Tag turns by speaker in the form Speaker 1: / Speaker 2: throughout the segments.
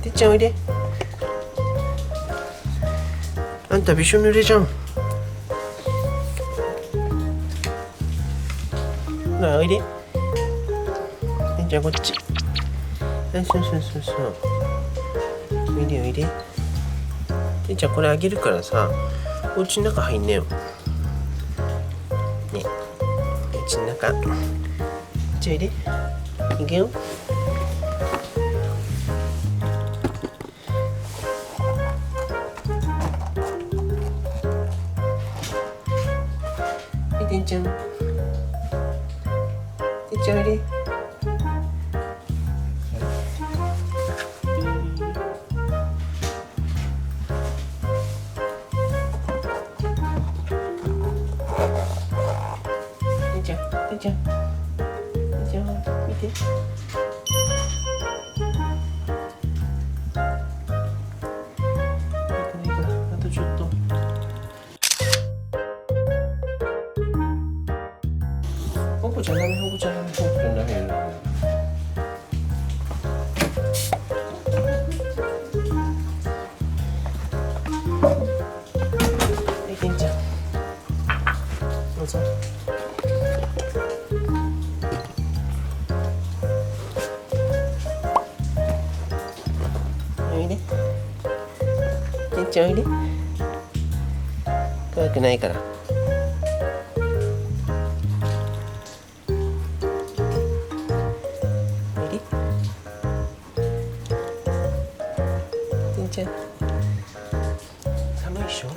Speaker 1: てっちゃんおいで。あんたびしょ濡れじゃん。ほらおいで。てっちゃんこっち。そう。おいでおいで。てっちゃんこれあげるからさ、お家の中入んねよ。ね、お家の中。じゃあおいで。いくよ。てんちゃん。てんちゃんおいで。てんちゃん見て。いいからあとちょっと。ほこちゃんダメよ。てんちゃんどうぞ。おいで。てんちゃんおいで。怖くないから。おいで。てんちゃん寒いでしょ。て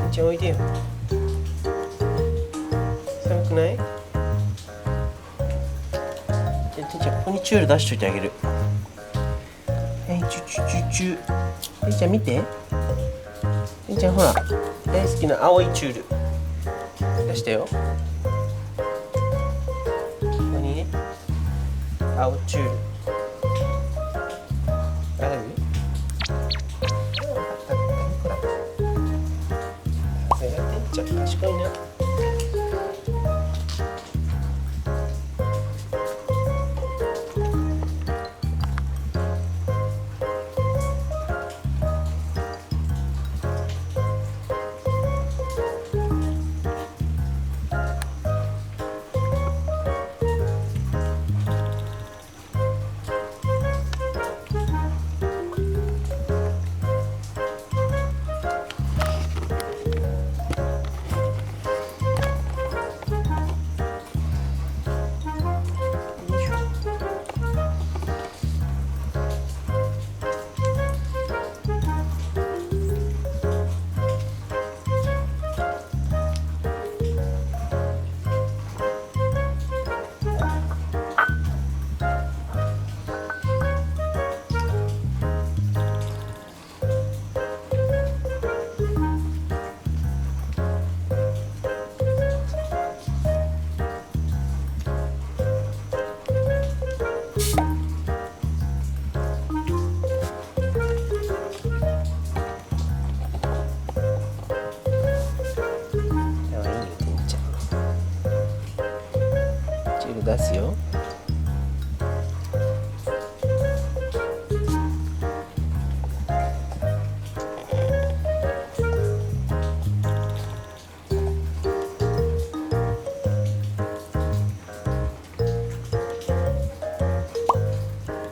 Speaker 1: んちゃんおいでよ。寒くない？てんちゃんここにチュール出しといてあげる。チュてんちゃん見て。てんちゃんほら大好きな青いチュール出したよ。ここにね青チュールある？ほらさすがてんちゃん賢いな。出すよ。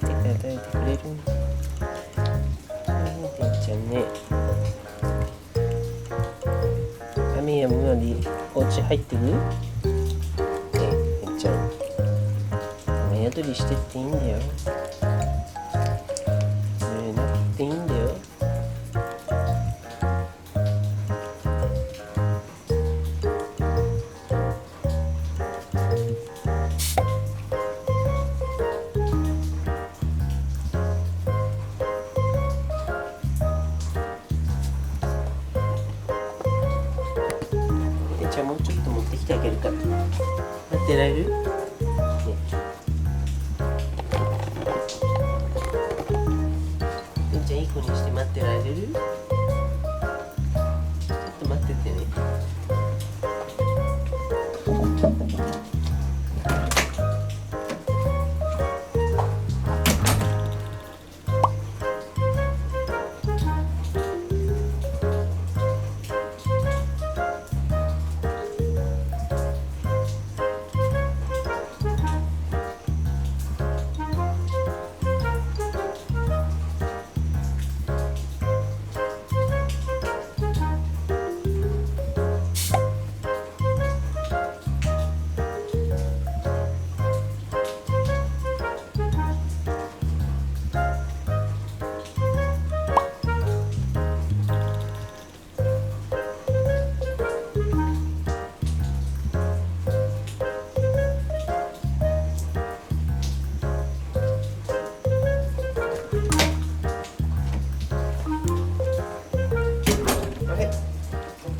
Speaker 1: 手で与えてくれる。てんちゃんね。雨やむまでお家入ってく？ねえ、てんちゃん。雨宿りしてっていいんだよ。濡れなくていいんだよ。じゃあもうちょっと持ってきてあげるから。待ってられる？ね。てんちゃんいい子にして待ってられる？ちょっと待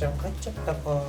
Speaker 1: ちゃん帰っちゃったか。